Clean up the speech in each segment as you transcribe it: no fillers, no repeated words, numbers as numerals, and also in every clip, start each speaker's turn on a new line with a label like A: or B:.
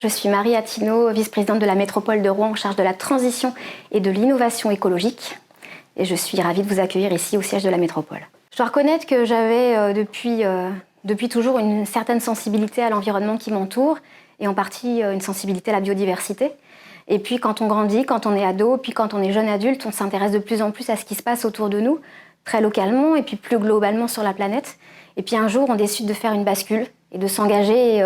A: Je suis Marie Attino, vice-présidente de la métropole de Rouen en charge de la transition et de l'innovation écologique. Et je suis ravie de vous accueillir ici au siège de la métropole. Je dois reconnaître que j'avais depuis toujours une certaine sensibilité à l'environnement qui m'entoure et en partie une sensibilité à la biodiversité. Et puis quand on grandit, quand on est ado, puis quand on est jeune adulte, on s'intéresse de plus en plus à ce qui se passe autour de nous, très localement et puis plus globalement sur la planète. Et puis un jour, on décide de faire une bascule et de s'engager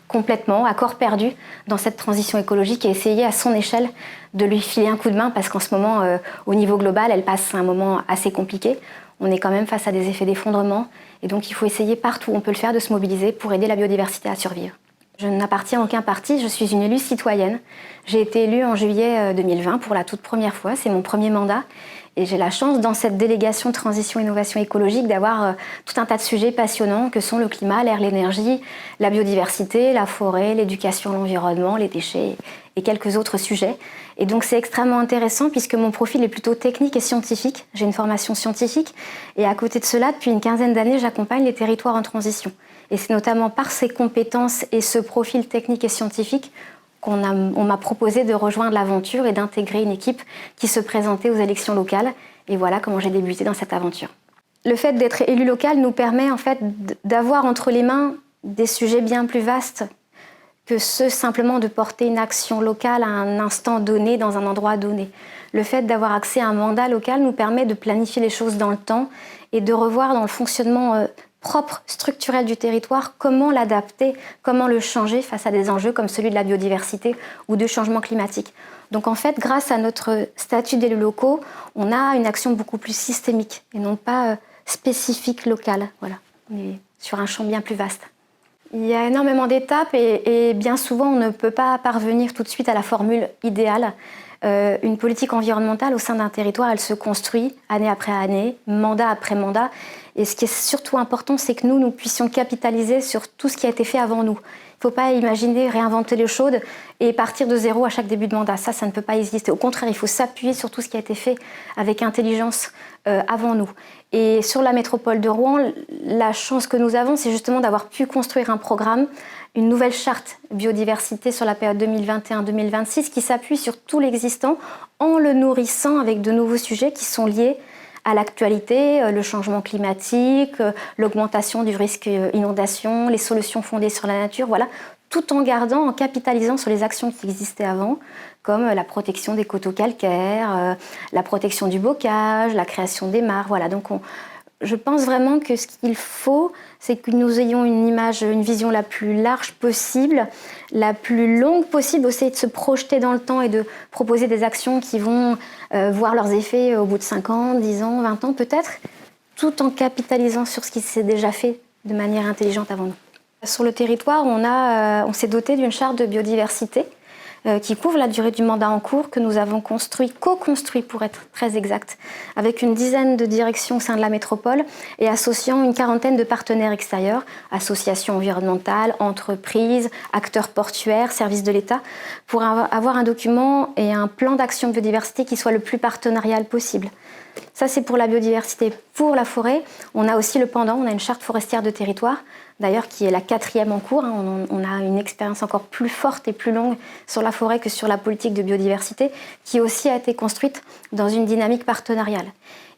A: complètement, à corps perdu, dans cette transition écologique et essayer à son échelle de lui filer un coup de main parce qu'en ce moment, au niveau global, elle passe un moment assez compliqué. On est quand même face à des effets d'effondrement et donc il faut essayer partout où on peut le faire de se mobiliser pour aider la biodiversité à survivre. Je n'appartiens à aucun parti, je suis une élue citoyenne. J'ai été élue en juillet 2020 pour la toute première fois, c'est mon premier mandat. Et j'ai la chance dans cette délégation transition innovation écologique d'avoir tout un tas de sujets passionnants que sont le climat, l'air, l'énergie, la biodiversité, la forêt, l'éducation, l'environnement, les déchets et quelques autres sujets. Et donc c'est extrêmement intéressant puisque mon profil est plutôt technique et scientifique. J'ai une formation scientifique et à côté de cela, depuis une quinzaine d'années, j'accompagne les territoires en transition. Et c'est notamment par ces compétences et ce profil technique et scientifique on m'a proposé de rejoindre l'aventure et d'intégrer une équipe qui se présentait aux élections locales. Et voilà comment j'ai débuté dans cette aventure. Le fait d'être élu local nous permet en fait d'avoir entre les mains des sujets bien plus vastes que ceux simplement de porter une action locale à un instant donné, dans un endroit donné. Le fait d'avoir accès à un mandat local nous permet de planifier les choses dans le temps et de revoir dans le fonctionnement propre, structurel du territoire, comment l'adapter, comment le changer face à des enjeux comme celui de la biodiversité ou du changement climatique. Donc en fait, grâce à notre statut d'élus locaux, on a une action beaucoup plus systémique et non pas spécifique, locale. Voilà. On est sur un champ bien plus vaste. Il y a énormément d'étapes et bien souvent on ne peut pas parvenir tout de suite à la formule idéale. Une politique environnementale au sein d'un territoire, elle se construit année après année, mandat après mandat. Et ce qui est surtout important, c'est que nous puissions capitaliser sur tout ce qui a été fait avant nous. Il ne faut pas imaginer réinventer l'eau chaude et partir de zéro à chaque début de mandat. Ça ne peut pas exister. Au contraire, il faut s'appuyer sur tout ce qui a été fait avec intelligence avant nous. Et sur la métropole de Rouen, la chance que nous avons, c'est justement d'avoir pu construire un programme, une nouvelle charte biodiversité sur la période 2021-2026 qui s'appuie sur tout l'existant en le nourrissant avec de nouveaux sujets qui sont liés à l'actualité, le changement climatique, l'augmentation du risque inondation, les solutions fondées sur la nature, voilà, tout en gardant, en capitalisant sur les actions qui existaient avant, comme la protection des coteaux calcaires, la protection du bocage, la création des mares, voilà. Donc je pense vraiment que ce qu'il faut, c'est que nous ayons une vision la plus large possible, la plus longue possible, essayer de se projeter dans le temps et de proposer des actions qui vont voir leurs effets au bout de 5 ans, 10 ans, 20 ans peut-être, tout en capitalisant sur ce qui s'est déjà fait de manière intelligente avant nous. Sur le territoire, on s'est doté d'une charte de biodiversité qui couvre la durée du mandat en cours que nous avons co-construit pour être très exact, avec une dizaine de directions au sein de la métropole et associant une quarantaine de partenaires extérieurs, associations environnementales, entreprises, acteurs portuaires, services de l'État, pour avoir un document et un plan d'action de biodiversité qui soit le plus partenarial possible. Ça, c'est pour la biodiversité. Pour la forêt, on a aussi le pendant, on a une charte forestière de territoire, d'ailleurs qui est la 4e en cours. On a une expérience encore plus forte et plus longue sur la forêt que sur la politique de biodiversité, qui aussi a été construite dans une dynamique partenariale.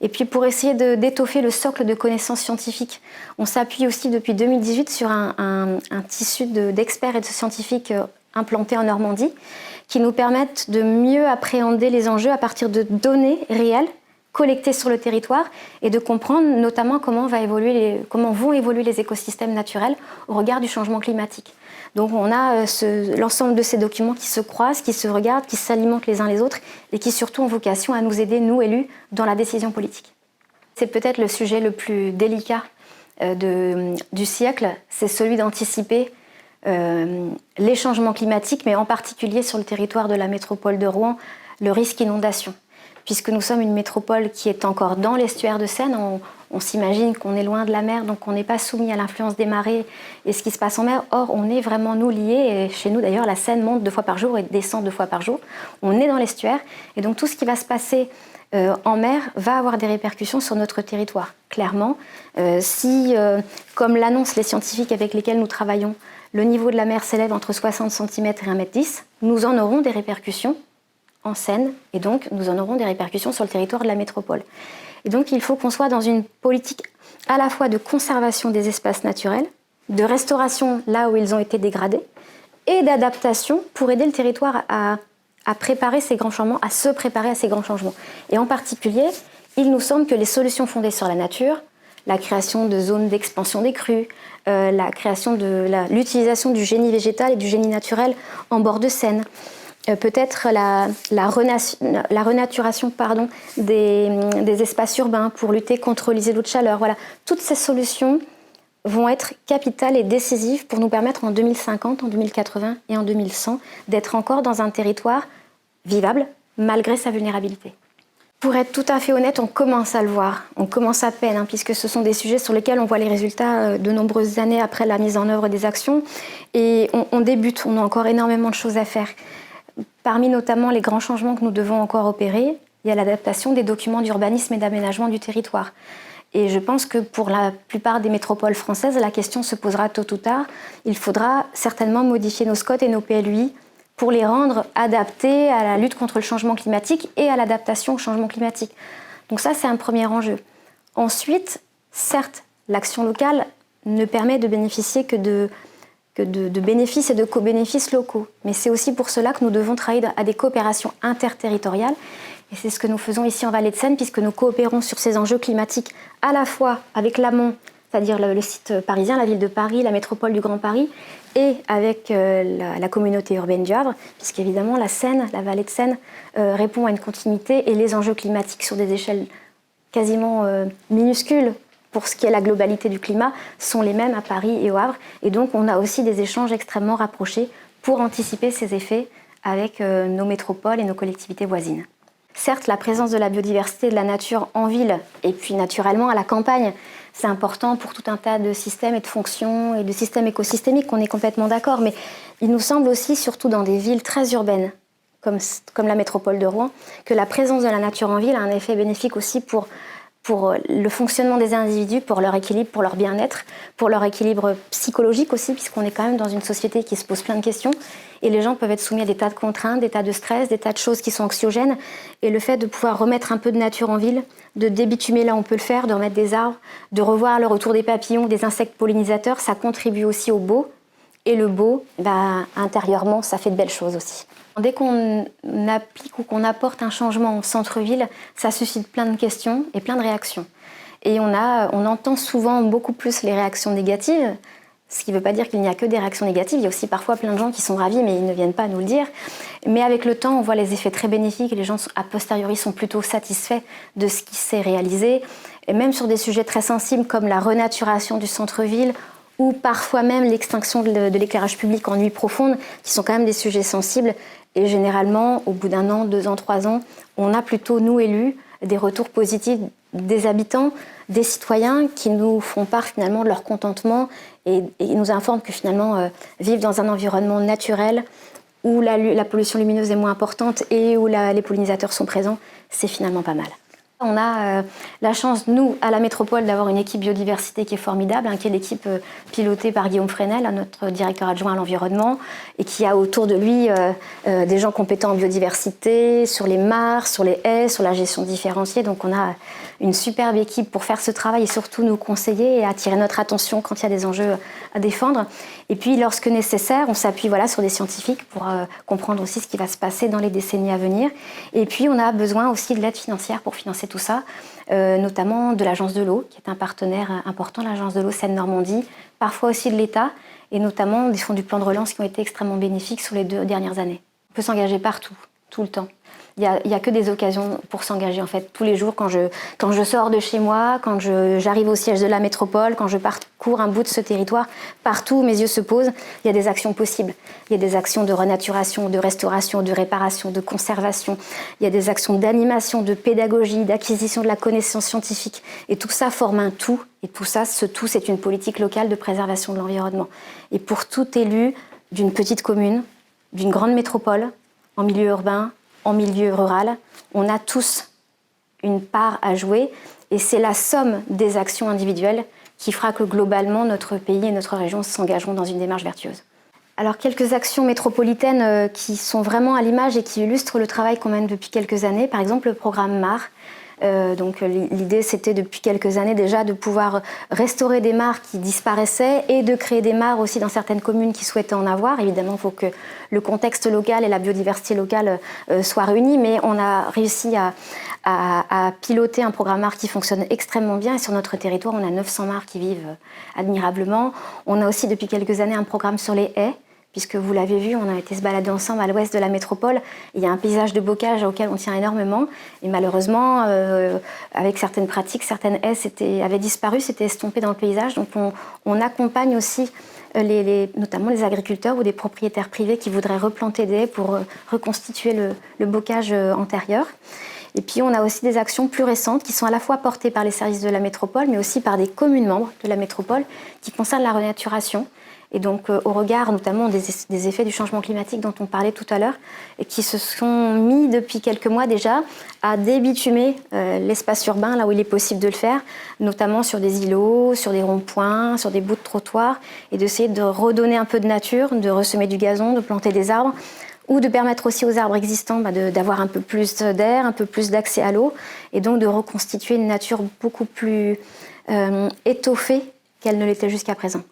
A: Et puis pour essayer d'étoffer le socle de connaissances scientifiques, on s'appuie aussi depuis 2018 sur un tissu d'experts et de scientifiques implantés en Normandie, qui nous permettent de mieux appréhender les enjeux à partir de données réelles, collecter sur le territoire et de comprendre notamment comment vont évoluer les écosystèmes naturels au regard du changement climatique. Donc on a l'ensemble de ces documents qui se croisent, qui se regardent, qui s'alimentent les uns les autres et qui surtout ont vocation à nous aider, nous élus, dans la décision politique. C'est peut-être le sujet le plus délicat du siècle, c'est celui d'anticiper les changements climatiques, mais en particulier sur le territoire de la métropole de Rouen, le risque inondation. Puisque nous sommes une métropole qui est encore dans l'estuaire de Seine, on s'imagine qu'on est loin de la mer, donc on n'est pas soumis à l'influence des marées et ce qui se passe en mer. Or, on est vraiment, nous, liés. Et chez nous, d'ailleurs, la Seine monte 2 fois par jour et descend 2 fois par jour. On est dans l'estuaire. Et donc, tout ce qui va se passer en mer va avoir des répercussions sur notre territoire. Clairement, si, comme l'annoncent les scientifiques avec lesquels nous travaillons, le niveau de la mer s'élève entre 60 cm et 1,10 m, nous en aurons des répercussions en Seine, et donc nous en aurons des répercussions sur le territoire de la métropole. Et donc il faut qu'on soit dans une politique à la fois de conservation des espaces naturels, de restauration là où ils ont été dégradés, et d'adaptation pour aider le territoire à préparer ces grands changements, à se préparer à ces grands changements. Et en particulier, il nous semble que les solutions fondées sur la nature, la création de zones d'expansion des crues, la création de l'utilisation du génie végétal et du génie naturel en bord de Seine, peut-être la renaturation des espaces urbains pour lutter contre les îlots de chaleur. Voilà. Toutes ces solutions vont être capitales et décisives pour nous permettre en 2050, en 2080 et en 2100 d'être encore dans un territoire vivable malgré sa vulnérabilité. Pour être tout à fait honnête, on commence à le voir, on commence à peine, puisque ce sont des sujets sur lesquels on voit les résultats de nombreuses années après la mise en œuvre des actions, et on débute, on a encore énormément de choses à faire. Parmi notamment les grands changements que nous devons encore opérer, il y a l'adaptation des documents d'urbanisme et d'aménagement du territoire. Et je pense que pour la plupart des métropoles françaises, la question se posera tôt ou tard. Il faudra certainement modifier nos SCOT et nos PLUI pour les rendre adaptés à la lutte contre le changement climatique et à l'adaptation au changement climatique. Donc ça, c'est un premier enjeu. Ensuite, certes, l'action locale ne permet de bénéficier que de bénéfices et de co-bénéfices locaux. Mais c'est aussi pour cela que nous devons travailler à des coopérations interterritoriales. Et c'est ce que nous faisons ici en Vallée de Seine, puisque nous coopérons sur ces enjeux climatiques à la fois avec l'amont, c'est-à-dire le site parisien, la ville de Paris, la métropole du Grand Paris, et avec la communauté urbaine du Havre, puisqu'évidemment la Seine, la Vallée de Seine, répond à une continuité, et les enjeux climatiques sur des échelles quasiment minuscules pour ce qui est la globalité du climat sont les mêmes à Paris et au Havre. Et donc on a aussi des échanges extrêmement rapprochés pour anticiper ces effets avec nos métropoles et nos collectivités voisines. Certes, la présence de la biodiversité et de la nature en ville, et puis naturellement à la campagne, c'est important pour tout un tas de systèmes et de fonctions et de systèmes écosystémiques, on est complètement d'accord, mais il nous semble aussi, surtout dans des villes très urbaines, comme la métropole de Rouen, que la présence de la nature en ville a un effet bénéfique aussi pour le fonctionnement des individus, pour leur équilibre, pour leur bien-être, pour leur équilibre psychologique aussi, puisqu'on est quand même dans une société qui se pose plein de questions, et les gens peuvent être soumis à des tas de contraintes, des tas de stress, des tas de choses qui sont anxiogènes, et le fait de pouvoir remettre un peu de nature en ville, de débitumer là où on peut le faire, de remettre des arbres, de revoir le retour des papillons, des insectes pollinisateurs, ça contribue aussi au beau, et le beau, intérieurement, ça fait de belles choses aussi. Dès qu'on applique ou qu'on apporte un changement au centre-ville, ça suscite plein de questions et plein de réactions. Et on entend souvent beaucoup plus les réactions négatives, ce qui ne veut pas dire qu'il n'y a que des réactions négatives. Il y a aussi parfois plein de gens qui sont ravis, mais ils ne viennent pas nous le dire. Mais avec le temps, on voit les effets très bénéfiques et les gens, a posteriori, sont plutôt satisfaits de ce qui s'est réalisé. Et même sur des sujets très sensibles comme la renaturation du centre-ville, ou parfois même l'extinction de l'éclairage public en nuit profonde, qui sont quand même des sujets sensibles. Et généralement, au bout d'1 an, 2 ans, 3 ans, on a plutôt, nous élus, des retours positifs des habitants, des citoyens qui nous font part finalement de leur contentement et nous informent que finalement, vivre dans un environnement naturel où la pollution lumineuse est moins importante et où les pollinisateurs sont présents, c'est finalement pas mal. On a la chance, nous, à la métropole, d'avoir une équipe biodiversité qui est formidable, qui est l'équipe pilotée par Guillaume Fresnel, notre directeur adjoint à l'environnement, et qui a autour de lui des gens compétents en biodiversité, sur les mares, sur les haies, sur la gestion différenciée. Donc on a une superbe équipe pour faire ce travail et surtout nous conseiller et attirer notre attention quand il y a des enjeux à défendre. Et puis, lorsque nécessaire, on s'appuie sur des scientifiques pour comprendre aussi ce qui va se passer dans les décennies à venir. Et puis, on a besoin aussi de l'aide financière pour financer tout ça, notamment de l'Agence de l'eau, qui est un partenaire important, l'Agence de l'eau Seine-Normandie, parfois aussi de l'État, et notamment des fonds du plan de relance qui ont été extrêmement bénéfiques sur les 2 dernières années. On peut s'engager partout, tout le temps. Il n'y a que des occasions pour s'engager en fait tous les jours quand je sors de chez moi, quand j'arrive au siège de la métropole, quand je parcours un bout de ce territoire, partout où mes yeux se posent, il y a des actions possibles. Il y a des actions de renaturation, de restauration, de réparation, de conservation. Il y a des actions d'animation, de pédagogie, d'acquisition de la connaissance scientifique. Et tout ça forme un tout. Et tout ça, ce tout, c'est une politique locale de préservation de l'environnement. Et pour tout élu d'une petite commune, d'une grande métropole, en milieu urbain, en milieu rural, on a tous une part à jouer et c'est la somme des actions individuelles qui fera que globalement notre pays et notre région s'engageront dans une démarche vertueuse. Alors quelques actions métropolitaines qui sont vraiment à l'image et qui illustrent le travail qu'on mène depuis quelques années, par exemple le programme MARE. L'idée c'était depuis quelques années déjà de pouvoir restaurer des mares qui disparaissaient et de créer des mares aussi dans certaines communes qui souhaitaient en avoir. Évidemment, il faut que le contexte local et la biodiversité locale soient réunis, mais on a réussi à piloter un programme mare qui fonctionne extrêmement bien et sur notre territoire, on a 900 mares qui vivent admirablement. On a aussi depuis quelques années un programme sur les haies, puisque vous l'avez vu, on a été se balader ensemble à l'ouest de la métropole. Il y a un paysage de bocage auquel on tient énormément. Et malheureusement, avec certaines pratiques, certaines haies avaient disparu, s'étaient estompées dans le paysage. Donc on accompagne aussi notamment les agriculteurs ou des propriétaires privés qui voudraient replanter des haies pour reconstituer le bocage antérieur. Et puis on a aussi des actions plus récentes qui sont à la fois portées par les services de la métropole, mais aussi par des communes membres de la métropole qui concernent la renaturation. Et donc au regard notamment des effets du changement climatique dont on parlait tout à l'heure, et qui se sont mis depuis quelques mois déjà à débitumer l'espace urbain là où il est possible de le faire, notamment sur des îlots, sur des ronds-points, sur des bouts de trottoirs, et d'essayer de redonner un peu de nature, de ressemer du gazon, de planter des arbres, ou de permettre aussi aux arbres existants d'avoir un peu plus d'air, un peu plus d'accès à l'eau, et donc de reconstituer une nature beaucoup plus étoffée qu'elle ne l'était jusqu'à présent.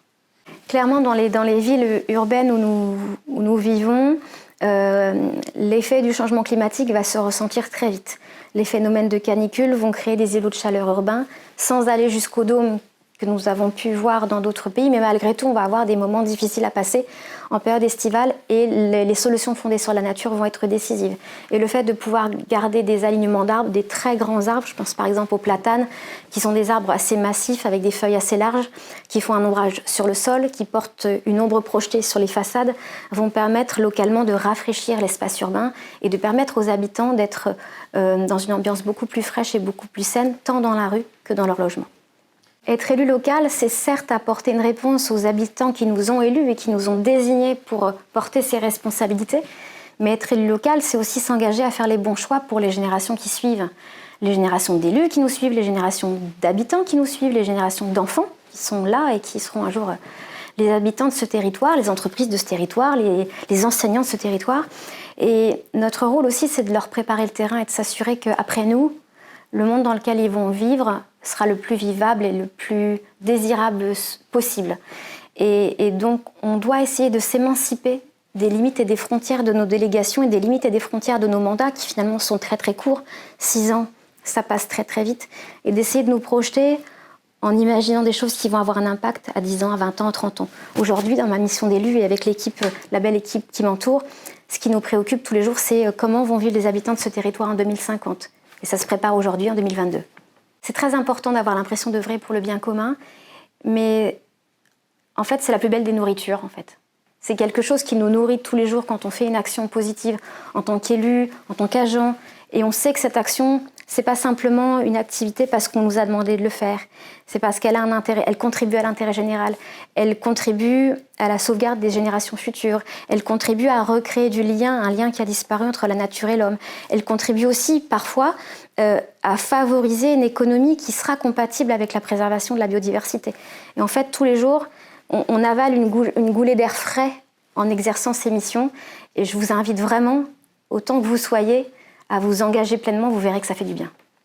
A: Clairement, dans les villes urbaines où nous vivons, l'effet du changement climatique va se ressentir très vite. Les phénomènes de canicule vont créer des îlots de chaleur urbains sans aller jusqu'au dôme que nous avons pu voir dans d'autres pays, mais malgré tout, on va avoir des moments difficiles à passer en période estivale et les solutions fondées sur la nature vont être décisives. Et le fait de pouvoir garder des alignements d'arbres, des très grands arbres, je pense par exemple aux platanes, qui sont des arbres assez massifs avec des feuilles assez larges, qui font un ombrage sur le sol, qui portent une ombre projetée sur les façades, vont permettre localement de rafraîchir l'espace urbain et de permettre aux habitants d'être dans une ambiance beaucoup plus fraîche et beaucoup plus saine, tant dans la rue que dans leur logement. Être élu local, c'est certes apporter une réponse aux habitants qui nous ont élus et qui nous ont désignés pour porter ces responsabilités, mais être élu local, c'est aussi s'engager à faire les bons choix pour les générations qui suivent. Les générations d'élus qui nous suivent, les générations d'habitants qui nous suivent, les générations d'enfants qui sont là et qui seront un jour les habitants de ce territoire, les entreprises de ce territoire, les enseignants de ce territoire. Et notre rôle aussi, c'est de leur préparer le terrain et de s'assurer qu'après nous, le monde dans lequel ils vont vivre sera le plus vivable et le plus désirable possible. Et donc, on doit essayer de s'émanciper des limites et des frontières de nos délégations et des limites et des frontières de nos mandats qui finalement sont très très courts. 6 ans, ça passe très très vite. Et d'essayer de nous projeter en imaginant des choses qui vont avoir un impact à 10 ans, à 20 ans, à 30 ans. Aujourd'hui, dans ma mission d'élu et avec l'équipe, la belle équipe qui m'entoure, ce qui nous préoccupe tous les jours, c'est comment vont vivre les habitants de ce territoire en 2050. Et ça se prépare aujourd'hui en 2022. C'est très important d'avoir l'impression d'œuvrer pour le bien commun, mais en fait, c'est la plus belle des nourritures, en fait. C'est quelque chose qui nous nourrit tous les jours quand on fait une action positive en tant qu'élu, en tant qu'agent. Et on sait que cette action, c'est pas simplement une activité parce qu'on nous a demandé de le faire. C'est parce qu'elle a un intérêt, elle contribue à l'intérêt général. Elle contribue à la sauvegarde des générations futures. Elle contribue à recréer du lien, un lien qui a disparu entre la nature et l'homme. Elle contribue aussi, parfois, à favoriser une économie qui sera compatible avec la préservation de la biodiversité. Et en fait, tous les jours, on avale une goulée d'air frais en exerçant ces missions. Et je vous invite vraiment, autant que vous soyez, à vous engager pleinement, vous verrez que ça fait du bien.